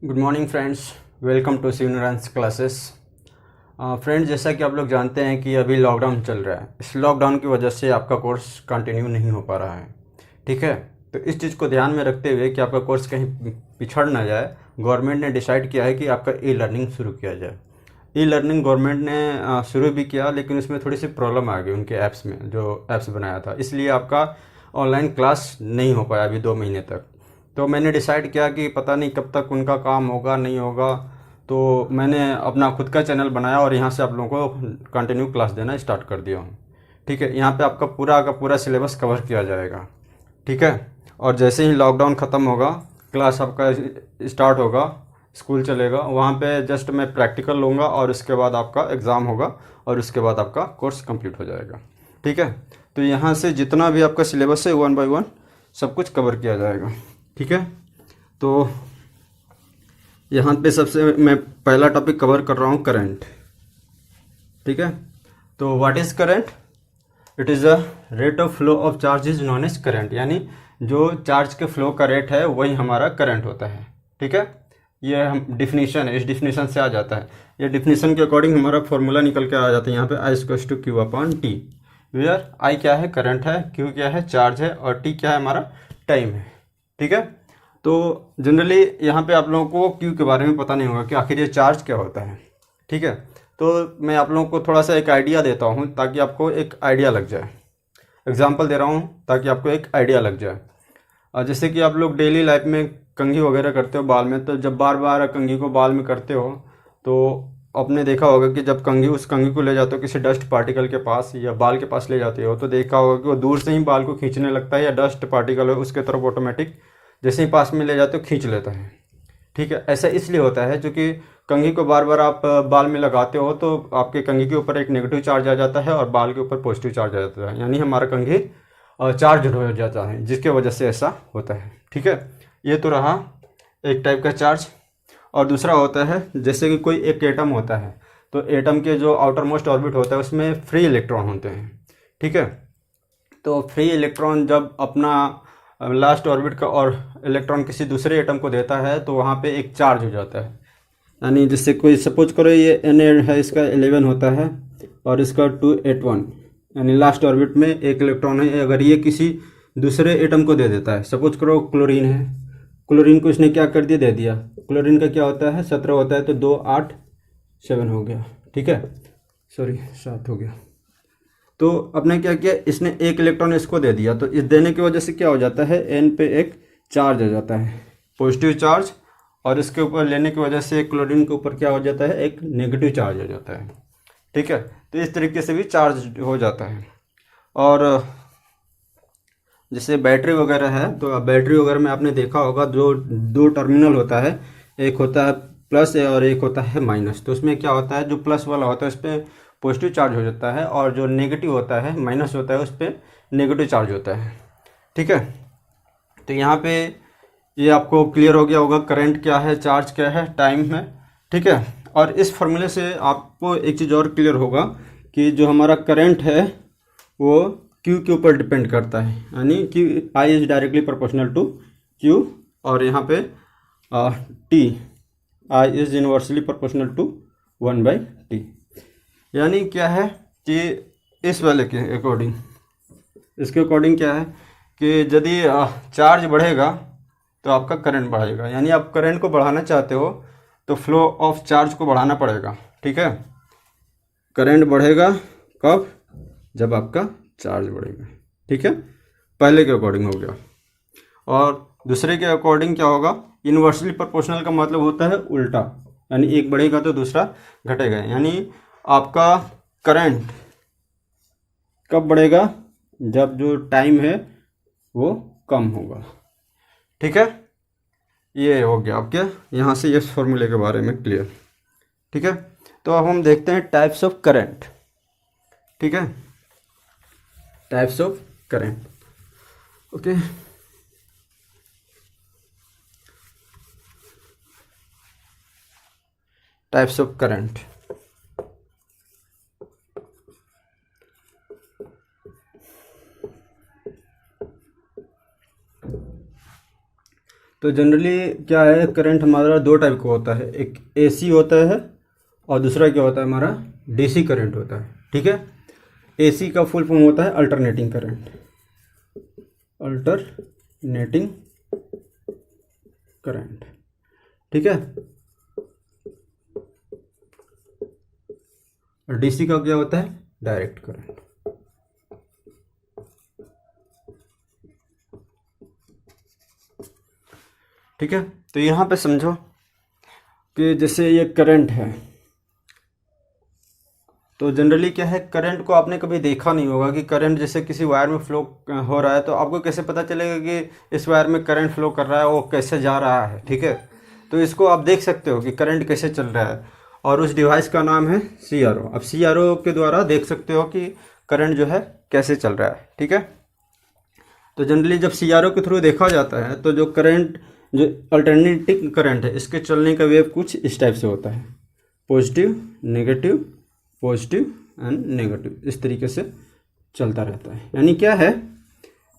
Good morning friends, welcome to Signorance classes. Friends, जैसा कि आप लोग जानते हैं कि अभी लॉकडाउन चल रहा है। इस लॉकडाउन की वजह से आपका कोर्स कंटिन्यू नहीं हो पा रहा है। ठीक है, तो इस चीज़ को ध्यान में रखते हुए कि आपका कोर्स कहीं पिछड़ ना जाए, गवर्नमेंट ने डिसाइड किया है कि आपका ई लर्निंग शुरू किया जाए। ई लर्निंग गवर्नमेंट ने शुरू भी किया, लेकिन उसमें थोड़ी सी प्रॉब्लम आ गई उनके ऐप्स में, जो ऐप्स बनाया था, इसलिए आपका ऑनलाइन क्लास नहीं हो पाया अभी 2 महीने तक। तो मैंने डिसाइड किया कि पता नहीं कब तक उनका काम होगा नहीं होगा, तो मैंने अपना खुद का चैनल बनाया और यहाँ से आप लोगों को कंटिन्यू क्लास देना स्टार्ट कर दिया हूँ। ठीक है, यहाँ पे आपका पूरा का पूरा सिलेबस कवर किया जाएगा। ठीक है, और जैसे ही लॉकडाउन ख़त्म होगा, क्लास आपका स्टार्ट होगा, स्कूल चलेगा, वहाँ पे जस्ट मैं प्रैक्टिकल लूँगा और उसके बाद आपका एग्ज़ाम होगा और उसके बाद आपका कोर्स कंप्लीट हो जाएगा। ठीक है, तो यहाँ से जितना भी आपका सिलेबस है 1 बाय 1 सब कुछ कवर किया जाएगा। ठीक है, तो यहाँ पे सबसे मैं पहला टॉपिक कवर कर रहा हूँ, करंट। ठीक है, तो what is current? It is a rate of flow of charge is known as current, यानी जो चार्ज के फ्लो का रेट है वही हमारा करंट होता है। ठीक है, ये हम डिफिनीशन है, इस डिफिनीशन से आ जाता है। ये डिफिनीशन के अकॉर्डिंग हमारा फॉर्मूला निकल के आ जाता है यहाँ पे, I equals to q upon t, where I क्या है, करंट है, क्यू क्या है, चार्ज है, और टी क्या है, हमारा टाइम है। ठीक है, तो जनरली यहाँ पे आप लोगों को क्यू के बारे में पता नहीं होगा कि आखिर ये चार्ज क्या होता है। ठीक है, तो मैं आप लोगों को थोड़ा सा एक आइडिया देता हूँ ताकि आपको एक आइडिया लग जाए। एग्जाम्पल दे रहा हूँ ताकि आपको एक आइडिया लग जाए। जैसे कि आप लोग डेली लाइफ में कंघी वगैरह करते हो बाल में, तो जब बार बार कंघी को बाल में करते हो तो आपने देखा होगा कि जब कंघी उस कंघी को ले जाते हो किसी डस्ट पार्टिकल के पास या बाल के पास ले जाते हो, तो देखा होगा कि वो दूर से ही बाल को खींचने लगता है, या डस्ट पार्टिकल है उसके तरफ ऑटोमेटिक जैसे ही पास में ले जाते हो खींच लेता है। ठीक है, ऐसा इसलिए होता है क्योंकि कंघी को बार बार आप बाल में लगाते हो तो आपके कंघी के ऊपर एक नेगेटिव चार्ज आ जाता है और बाल के ऊपर पॉजिटिव चार्ज आ जाता है, यानी हमारा कंघी चार्ज हो जाता है, जिसके वजह से ऐसा होता है। ठीक है, ये तो रहा एक टाइप का चार्ज। और दूसरा होता है जैसे कि कोई एक एटम होता है, तो एटम के जो आउटर मोस्ट ऑर्बिट होता है उसमें फ्री इलेक्ट्रॉन होते हैं। ठीक है, तो फ्री इलेक्ट्रॉन जब अपना लास्ट ऑर्बिट का और इलेक्ट्रॉन किसी दूसरे एटम को देता है तो वहाँ पे एक चार्ज हो जाता है। यानी जिससे कोई सपोज करो ये एन है, इसका 11 होता है और इसका 281, यानी लास्ट ऑर्बिट में एक इलेक्ट्रॉन है। अगर ये किसी दूसरे एटम को दे देता है, सपोज करो क्लोरीन है, क्लोरीन को इसने क्या कर दिया, दे दिया। क्लोरीन का क्या होता है, 17 होता है, तो 2 8 7 हो गया। ठीक है, सॉरी 7 हो गया। तो अपने क्या किया, इसने एक इलेक्ट्रॉन इसको दे दिया, तो इस देने की वजह से क्या हो जाता है, एन पे एक चार्ज आ जाता है, पॉजिटिव चार्ज, और इसके ऊपर लेने की वजह से क्लोरीन के ऊपर क्या हो जाता है, एक नेगेटिव चार्ज हो जाता है। ठीक है, तो इस तरीके से भी चार्ज हो जाता है। और जैसे बैटरी वगैरह है, तो बैटरी वगैरह में आपने देखा होगा जो दो टर्मिनल होता है, एक होता है प्लस और एक होता है माइनस। तो उसमें क्या होता है, जो प्लस वाला होता है उस पर पॉजिटिव चार्ज हो जाता है, और जो नेगेटिव होता है, माइनस होता है, उस पर नेगेटिव चार्ज होता है। ठीक है, तो यहाँ पे ये आपको क्लियर हो गया होगा, करंट क्या है, चार्ज क्या है, टाइम है। ठीक है, और इस फॉर्मूले से आपको एक चीज़ और क्लियर होगा कि जो हमारा करंट है वो क्यू के ऊपर डिपेंड करता है, यानी कि I is directly proportional to q, और यहाँ पे t, I is inversely proportional to 1/t। यानी क्या है कि इस वाले के अकॉर्डिंग, इसके अकॉर्डिंग क्या है कि यदि चार्ज बढ़ेगा तो आपका करंट बढ़ेगा, यानी आप करंट को बढ़ाना चाहते हो तो फ्लो ऑफ चार्ज को बढ़ाना पड़ेगा। ठीक है, करंट बढ़ेगा कब, जब आपका चार्ज बढ़ेगा। ठीक है, पहले के अकॉर्डिंग हो गया। और दूसरे के अकॉर्डिंग क्या होगा, इनवर्सली प्रोपोर्शनल का मतलब होता है उल्टा, यानी एक बढ़ेगा तो दूसरा घटेगा, यानी आपका करंट कब बढ़ेगा, जब जो टाइम है वो कम होगा। ठीक है, ये हो गया आपके यहाँ से इस फॉर्मूले के बारे में क्लियर। ठीक है, तो अब हम देखते हैं टाइप्स ऑफ करंट। ठीक है, types of current. Okay, types of current. तो जनरली क्या है, करंट हमारा दो टाइप का होता है, एक एसी होता है और दूसरा क्या होता है हमारा डीसी करंट होता है। ठीक है, एसी का फुल फॉर्म होता है अल्टरनेटिंग करंट, अल्टरनेटिंग करंट। ठीक है, और डीसी का क्या होता है डायरेक्ट करंट। ठीक है, तो यहाँ पे समझो कि जैसे ये करंट है, तो जनरली क्या है, करंट को आपने कभी देखा नहीं होगा कि करंट जैसे किसी वायर में फ्लो हो रहा है, तो आपको कैसे पता चलेगा कि इस वायर में करंट फ्लो कर रहा है, वो कैसे जा रहा है। ठीक है, तो इसको आप देख सकते हो कि करंट कैसे चल रहा है, और उस डिवाइस का नाम है CRO। अब CRO के द्वारा देख सकते हो कि करंट जो है कैसे चल रहा है। ठीक है, तो जनरली जब CRO के थ्रू देखा जाता है तो जो करंट, जो अल्टरनेटिंग करंट है, इसके चलने का वेव कुछ इस टाइप से होता है, positive negative, positive and negative, इस तरीके से चलता रहता है। यानी क्या है,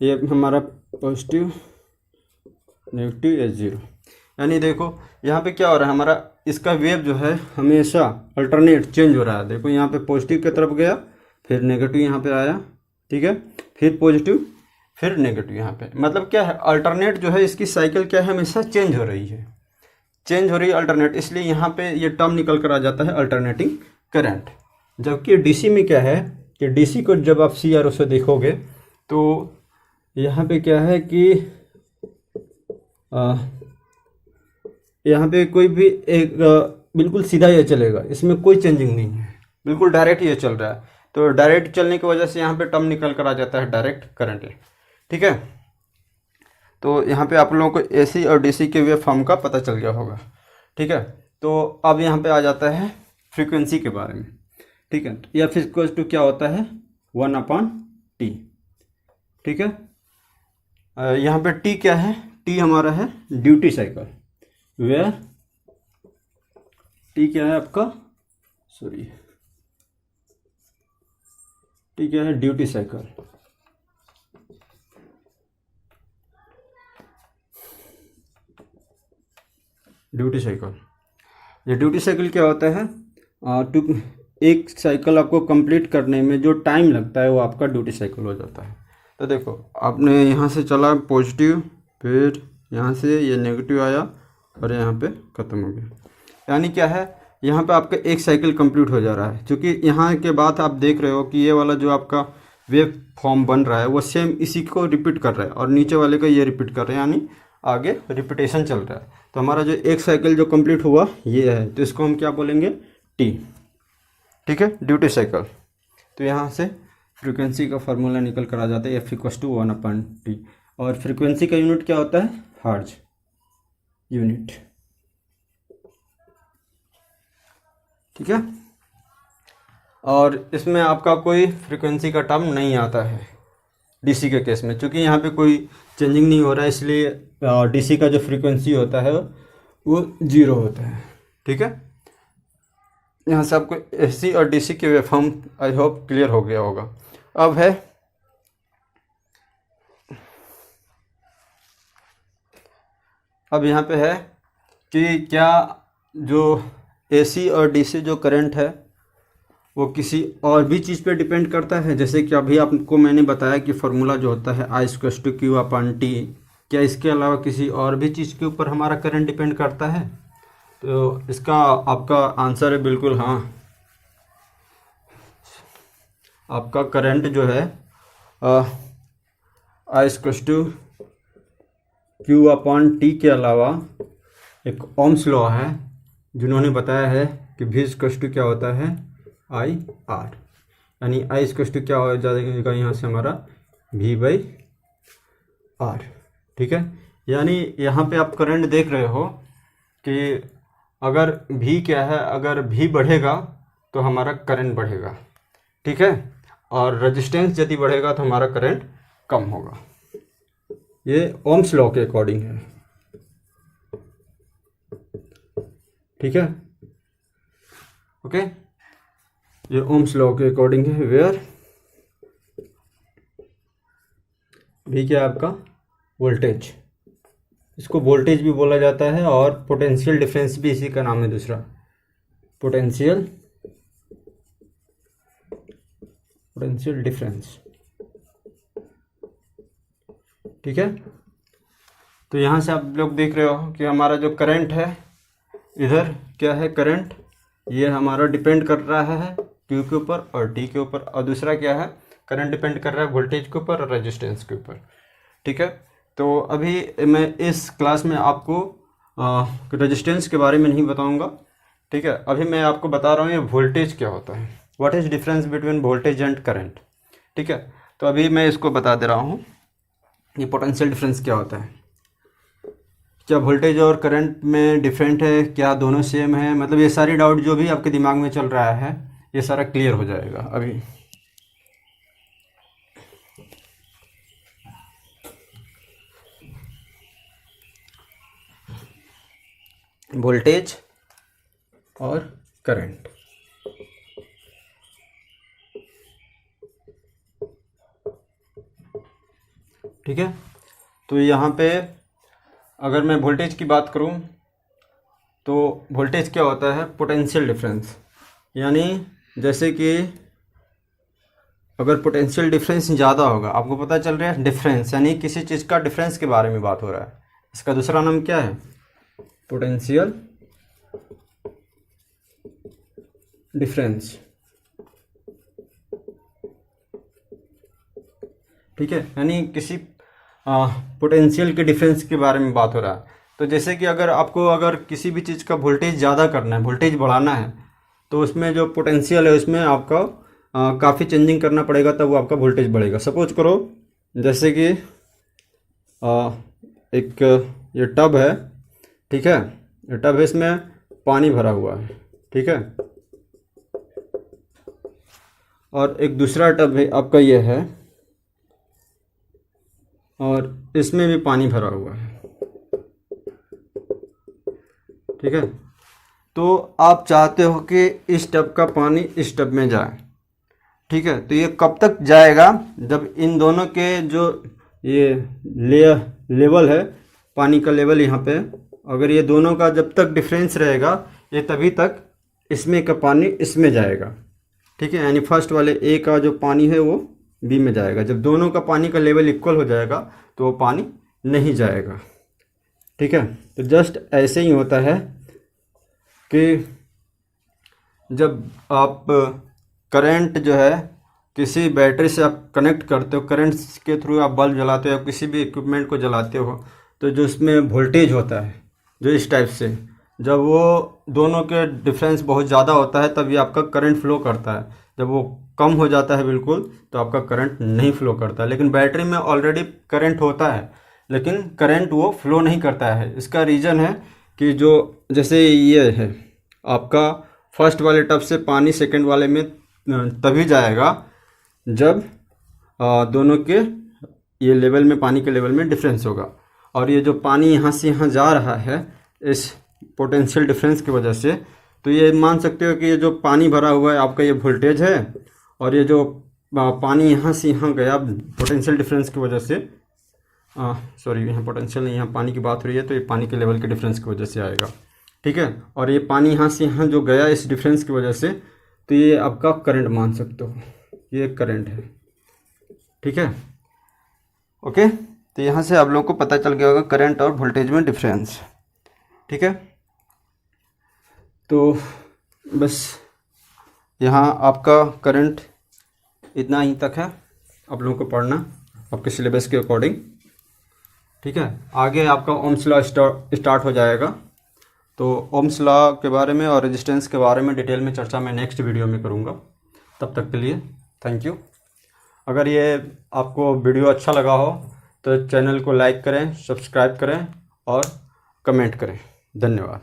ये हमारा पॉजिटिव नेगेटिव या जीरो, यानी देखो यहाँ पे क्या हो रहा है, हमारा इसका वेव जो है हमेशा अल्टरनेट चेंज हो रहा है। देखो यहाँ पे पॉजिटिव की तरफ गया, फिर नेगेटिव यहाँ पे आया। ठीक है, फिर पॉजिटिव, फिर नेगेटिव यहाँ पे, मतलब क्या है, अल्टरनेट जो है इसकी साइकिल क्या है, हमेशा चेंज हो रही है, चेंज हो रही है अल्टरनेट, इसलिए यहाँ पे ये टर्म निकल कर आ जाता है अल्टरनेटिंग करंट। जबकि डीसी में क्या है कि डीसी को जब आप CRO से देखोगे तो यहाँ पे क्या है कि यहाँ पे कोई भी एक बिल्कुल सीधा ये चलेगा, इसमें कोई चेंजिंग नहीं है, बिल्कुल डायरेक्ट ये चल रहा है। तो डायरेक्ट चलने की वजह से यहाँ पे टर्म निकल कर आ जाता है डायरेक्ट करंट। ठीक है, तो यहाँ पे आप लोगों को AC और DC के वेव फॉर्म का पता चल गया होगा। ठीक है, तो अब यहाँ पे आ जाता है फ्रीक्वेंसी के बारे में। ठीक है, या फ्रीक्वेंसी क्या होता है 1/T। ठीक है, यहाँ पे T क्या है, T हमारा है ड्यूटी साइकिल, वेयर T क्या है आपका, सॉरी, T क्या है ड्यूटी साइकिल। ड्यूटी साइकिल, ये ड्यूटी साइकिल क्या होता है, एक साइकिल आपको कंप्लीट करने में जो टाइम लगता है वो आपका ड्यूटी साइकिल हो जाता है। तो देखो आपने यहाँ से चला पॉजिटिव, फिर यहाँ से ये नेगेटिव आया और यहाँ पे ख़त्म हो गया। यानी क्या है, यहाँ पे आपका एक साइकिल कंप्लीट हो जा रहा है, क्योंकि यहाँ के बाद आप देख रहे हो कि ये वाला जो आपका वेव फॉर्म बन रहा है वो सेम इसी को रिपीट कर रहा है, और नीचे वाले का ये रिपीट कर रहा है, यानी आगे रिपीटेशन चल रहा है। तो हमारा जो एक साइकिल जो कंप्लीट हुआ ये है, तो इसको हम क्या बोलेंगे, T। ठीक है, ड्यूटी साइकिल। तो यहाँ से फ्रीक्वेंसी का फार्मूला निकल कर आ जाता है F=1/T, और फ्रीक्वेंसी का यूनिट क्या होता है, हर्ट्ज यूनिट। ठीक है, और इसमें आपका कोई फ्रीक्वेंसी का टर्म नहीं आता है डीसी के केस में, क्योंकि यहाँ पे कोई चेंजिंग नहीं हो रहा है, इसलिए डीसी का जो फ्रीक्वेंसी होता है वो 0 होता है। ठीक है, यहाँ से आपको AC और DC के वेवफॉर्म आई होप क्लियर हो गया होगा। अब है अब यहाँ पे है कि क्या जो AC और DC जो करंट है वो किसी और भी चीज़ पे डिपेंड करता है, जैसे कि अभी आपको मैंने बताया कि फार्मूला जो होता है I=Q/T, क्या इसके अलावा किसी और भी चीज़ के ऊपर हमारा करंट डिपेंड करता है? तो इसका आपका आंसर है बिल्कुल हाँ। आपका करंट जो है I=Q/T के अलावा एक ओम्स लॉ है जिन्होंने बताया है कि V= क्या होता है, IR, यानी I= क्या हो जाएगा यहाँ से हमारा V/R। ठीक है, यानी यहाँ पे आप करंट देख रहे हो कि अगर V क्या है, अगर V बढ़ेगा तो हमारा करंट बढ़ेगा। ठीक है, और रेजिस्टेंस यदि बढ़ेगा तो हमारा करंट कम होगा। ये ओम्स लॉ के अकॉर्डिंग है। ठीक है, ओके, ये ओम्स लॉ के अकॉर्डिंग है, वेयर V क्या है आपका वोल्टेज, इसको वोल्टेज भी बोला जाता है और पोटेंशियल डिफरेंस भी इसी का नाम है दूसरा, पोटेंशियल डिफरेंस। ठीक है, तो यहाँ से आप लोग देख रहे हो कि हमारा जो करंट है, इधर क्या है करंट, ये हमारा डिपेंड कर रहा है Q के ऊपर और T के ऊपर, और दूसरा क्या है करंट डिपेंड कर रहा है वोल्टेज के ऊपर और रेजिस्टेंस के ऊपर। ठीक है, तो अभी मैं इस क्लास में आपको रेजिस्टेंस के बारे में नहीं बताऊंगा। ठीक है, अभी मैं आपको बता रहा हूँ ये वोल्टेज क्या होता है, what is difference between voltage and current. ठीक है, तो अभी मैं इसको बता दे रहा हूँ ये पोटेंशियल डिफरेंस क्या होता है, क्या वोल्टेज और करंट में डिफरेंट है, क्या दोनों सेम है, मतलब ये सारी डाउट जो भी आपके दिमाग में चल रहा है ये सारा क्लियर हो जाएगा अभी। वोल्टेज और करंट, ठीक है, तो यहाँ पे अगर मैं वोल्टेज की बात करूँ तो वोल्टेज क्या होता है पोटेंशियल डिफरेंस, यानी जैसे कि अगर पोटेंशियल डिफरेंस ज़्यादा होगा, आपको पता चल रहा है डिफरेंस यानी किसी चीज़ का डिफरेंस के बारे में बात हो रहा है, इसका दूसरा नाम क्या है पोटेंशियल डिफरेंस। ठीक है, यानी किसी पोटेंशियल के डिफरेंस के बारे में बात हो रहा है। तो जैसे कि अगर किसी भी चीज़ का वोल्टेज ज़्यादा करना है, वोल्टेज बढ़ाना है, तो उसमें जो पोटेंशियल है उसमें आपका काफ़ी चेंजिंग करना पड़ेगा, तब वो आपका वोल्टेज बढ़ेगा। सपोज करो जैसे कि एक ये टब है, ठीक है, ये टब है, इसमें पानी भरा हुआ है, ठीक है, और एक दूसरा टब है आपका ये है और इसमें भी पानी भरा हुआ है, ठीक है। तो आप चाहते हो कि इस टब का पानी इस टब में जाए, ठीक है, तो ये कब तक जाएगा, जब इन दोनों के जो ये लेवल है, पानी का लेवल यहाँ पे, अगर ये दोनों का जब तक डिफरेंस रहेगा ये तभी तक इसमें का पानी इसमें जाएगा, ठीक है, यानी फर्स्ट वाले ए का जो पानी है वो बी में जाएगा। जब दोनों का पानी का लेवल इक्वल हो जाएगा तो वो पानी नहीं जाएगा, ठीक है। तो जस्ट ऐसे ही होता है कि जब आप करंट जो है किसी बैटरी से आप कनेक्ट करते हो, करंट के थ्रू आप बल्ब जलाते हो या किसी भी इक्विपमेंट को जलाते हो, तो जो उसमें वोल्टेज होता है जो इस टाइप से, जब वो दोनों के डिफरेंस बहुत ज़्यादा होता है तब ये आपका करंट फ्लो करता है, जब वो कम हो जाता है बिल्कुल तो आपका करंट नहीं फ्लो करता है। लेकिन बैटरी में ऑलरेडी करंट होता है लेकिन करंट वो फ्लो नहीं करता है। इसका रीज़न है कि जो जैसे ये है आपका फर्स्ट वाले टब से पानी सेकंड वाले में तभी जाएगा जब दोनों के ये लेवल में, पानी के लेवल में डिफरेंस होगा। और ये जो पानी यहाँ से यहाँ जा रहा है इस पोटेंशियल डिफरेंस की वजह से, तो ये मान सकते हो कि ये जो पानी भरा हुआ है आपका ये वोल्टेज है, और ये जो पानी यहाँ से यहाँ गया पोटेंशियल डिफरेंस की वजह से, सॉरी यहाँ पोटेंशियल नहीं, यहाँ पानी की बात हो रही है, तो ये पानी के लेवल के डिफरेंस की वजह से आएगा, ठीक है। और ये पानी यहाँ से यहाँ जो गया इस डिफरेंस की वजह से, तो ये आपका करंट मान सकते हो, ये करंट है, ठीक है, ओके। तो यहाँ से आप लोगों को पता चल गया होगा करंट और वोल्टेज में डिफरेंस, ठीक है। तो बस यहाँ आपका करंट इतना ही तक है, आप लोगों को पढ़ना आपके सिलेबस के अकॉर्डिंग, ठीक है। आगे आपका ओम्स लॉ स्टार्ट हो जाएगा, तो ओम्स लॉ के बारे में और रेजिस्टेंस के बारे में डिटेल में चर्चा मैं नेक्स्ट वीडियो में करूँगा। तब तक के लिए थैंक यू। अगर ये आपको वीडियो अच्छा लगा हो तो चैनल को लाइक करें, सब्सक्राइब करें और कमेंट करें। धन्यवाद।